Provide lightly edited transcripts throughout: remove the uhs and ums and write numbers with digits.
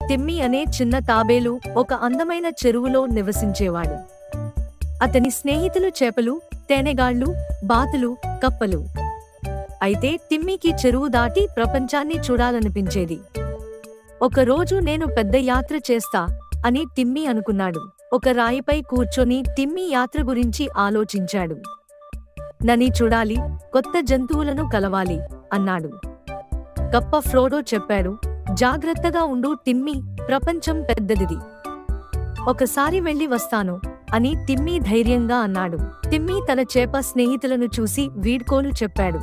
తిమ్మి అనే చిన్న తాబేలు ఒక అందమైన చెరువులో నివసించేవాడు. అతని స్నేహితులు చేపలు, తేనెగాళ్లు, బాతులు, కప్పలు. అయితే తిమ్మికి చెరువు దాటి ప్రపంచాన్ని చూడాలనిపించేది. ఒకరోజు నేను పెద్ద యాత్ర చేస్తా అని తిమ్మి అనుకున్నాడు. ఒక రాయిపై కూర్చొని తిమ్మి యాత్ర గురించి ఆలోచించాడు. నని చూడాలి, కొత్త జంతువులను కలవాలి అన్నాడు. కప్ప ఫ్రోడో చెప్పాడు, జాగ్రత్తగా ఉండు తిమ్మి, ప్రపంచం పెద్దదిది. ఒకసారి వెళ్ళి వస్తాను అని తిమ్మి ధైర్యంగా అన్నాడు. తిమ్మి తన చేప స్నేహితులను చూసి వీడ్కోలు చెప్పాడు.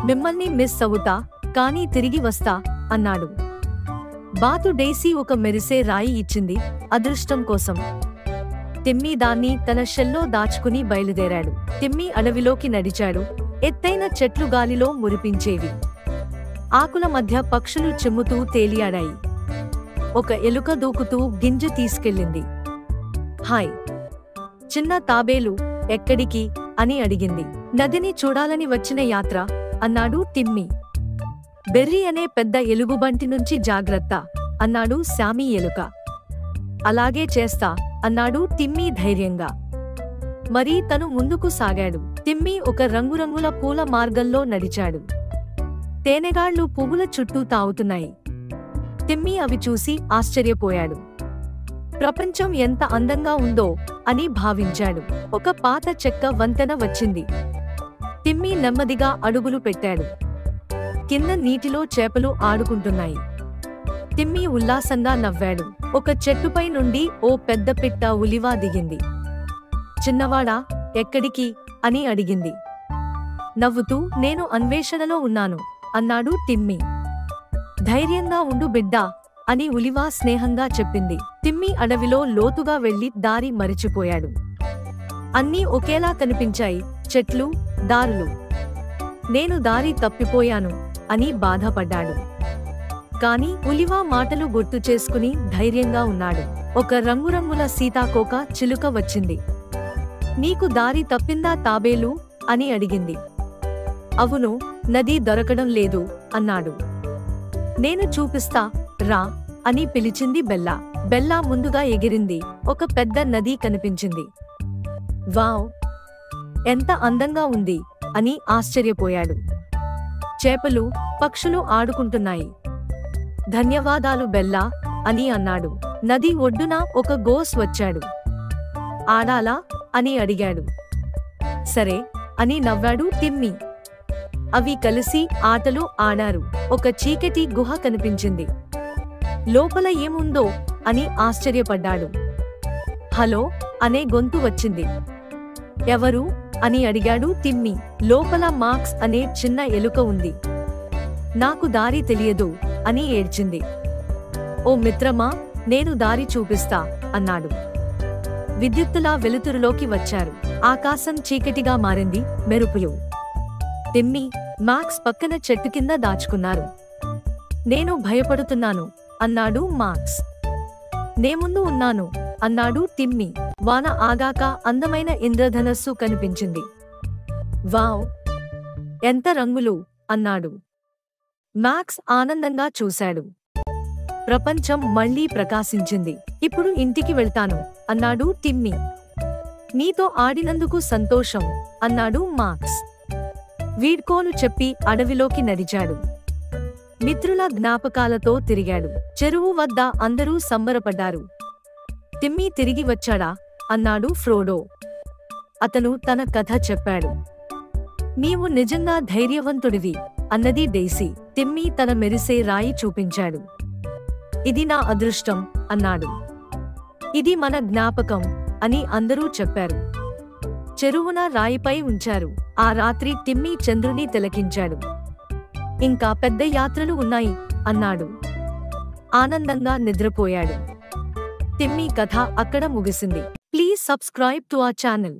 మిమ్మల్ని మిస్ అవుతా, కానీ తిరిగి వస్తా అన్నాడు. బాతు డేసీ ఒక మెరిసే రాయి ఇచ్చింది, అదృష్టం కోసం. తిమ్మి దాన్ని తన షెల్లో దాచుకుని బయలుదేరాడు. తిమ్మి అడవిలోకి నడిచాడు. ఎత్తైన చెట్లు గాలిలో మురిపించేవి. ఆకుల మధ్య పక్షులు చిమ్ముతూ తేలియాడాయి. ఒక ఎలుక దూకుతూ గింజ తీసుకెళ్ళింది. హాయ్ చిన్న తాబేలు, ఎక్కడికి అని అడిగింది. నదిని చూడాలని వచ్చిన యాత్ర అన్నాడు తిమ్మి. బెర్రీ అనే పెద్ద ఎలుగుబంటి నుంచి జాగ్రత్త అన్నాడు శామీ ఎలుక. అలాగే చేస్తా అన్నాడు తిమ్మి ధైర్యంగా. మరి తను ముందుకు సాగాడు. తిమ్మి ఒక రంగురంగుల పూల మార్గంలో నడిచాడు. తేనెగాళ్లు పువ్వుల చుట్టూ తావుతున్నాయి. తిమ్మి అవి చూసి ఆశ్చర్యపోయాడు. ప్రపంచం ఎంత అందంగా ఉందో అని భావించాడు. ఒక పాత చెక్క వంతెన వచ్చింది. తిమ్మి నెమ్మదిగా అడుగులు పెట్టాడు. కింద నీటిలో చేపలు ఆడుకుంటున్నాయి. తిమ్మి ఉల్లాసంగా నవ్వాడు. ఒక చెట్టుపై నుండి ఓ పెద్ద పిట్ట ఉలివా దిగింది. చిన్నవాడా, ఎక్కడికి అని అడిగింది. నవ్వుతూ నేను అన్వేషణలో ఉన్నాను అన్నాడు తిమ్మి. ధైర్యంగా ఉండు బిడ్డా అని ఉలివా స్నేహంగా చెప్పింది. తిమ్మి అడవిలో లోతుగా వెళ్లి దారి మరిచిపోయాడు. అన్నీ ఒకేలా కనిపించాయి, చెట్లు, దారులు. నేను దారి తప్పిపోయాను అని బాధపడ్డాడు. కాని ఉలివా మాటలు గుర్తు చేసుకుని ధైర్యంగా ఉన్నాడు. ఒక రంగురంగుల సీతాకోక చిలుక వచ్చింది. నీకు దారి తప్పిందా తాబేలు అని అడిగింది. అవును, నది దొరకడం లేదు అన్నాడు. నేను చూపిస్తా రా అని పిలిచింది బెల్లా. బెల్లా ముందుగా ఎగిరింది. ఒక పెద్ద నది కనిపించింది. వావ్, ఎంత అందంగా ఉంది అని ఆశ్చర్యపోయాడు. చేపలు, పక్షులు ఆడుకుంటున్నాయి. ధన్యవాదాలు బెల్లా అని అన్నాడు. నది ఒడ్డున ఒక గోస్ వచ్చాడు. ఆడాలా అని అడిగాడు. సరే అని నవ్వాడు తిమ్మి. అవి కలిసి ఆటలు ఆడారు. ఒక చీకటి గుహ కనిపించింది. లోపల ఏముందో అని ఆశ్చర్యపడ్డాడు. హలో అనే గొంతు వచ్చింది. ఎవరు అని అడిగాడు తిమ్మి. లోపల మాక్స్ అనే చిన్న ఎలుక ఉంది. నాకు దారి తెలియదు అని ఏడ్చింది. ఓ మిత్రమా, నేను దారి చూపిస్తా అన్నాడు. విద్యుత్తులా వెలుతురులోకి వచ్చారు. ఆకాశం చీకటిగా మారింది. మెరుపులు. తిమ్మి, మాక్స్ పక్కన చెట్టు కింద దాచుకున్నారు. నేను భయపడుతున్నాను అన్నాడు మాక్స్. నేముందు ఉన్నాను అన్నాడు తిమ్మి. వాన ఆగాక అందమైన ఇంద్రధనస్సు కనిపించింది. వావ్, ఎంత రంగులు అన్నాడు. మాక్స్ ఆనందంగా చూశాడు. ప్రపంచం మళ్లీ ప్రకాశించింది. ఇప్పుడు ఇంటికి వెళ్తాను అన్నాడు తిమ్మి. నీతో ఆడినందుకు సంతోషం అన్నాడు మాక్స్. వీడ్కోలు చెప్పి అడవిలోకి నడిచాడు. మిత్రుల జ్ఞాపకాలతో తిరిగాడు. చెరువు వద్ద అందరూ సంబరపడ్డారు. తిమ్మి తిరిగి వచ్చాడా అన్నాడు ఫ్రోడో. అతను తన కథ చెప్పాడు. నీవు నిజంగా ధైర్యవంతుడివి అన్నది డేసీ. తిమ్మి తన మెరిసే రాయి చూపించాడు. ఇది నా అదృష్టం అన్నాడు. ఇది మన జ్ఞాపకం అని అందరూ చెప్పారు. చెరువున రాయిపై ఉంచారు. ఆ రాత్రి తిమ్మి చంద్రుని తిలకించాడు. ఇంకా పెద్ద యాత్రలు ఉన్నాయి అన్నాడు. ఆనందంగా నిద్రపోయాడు. తిమ్మి కథ అక్కడ ముగిసింది. Please subscribe to our channel.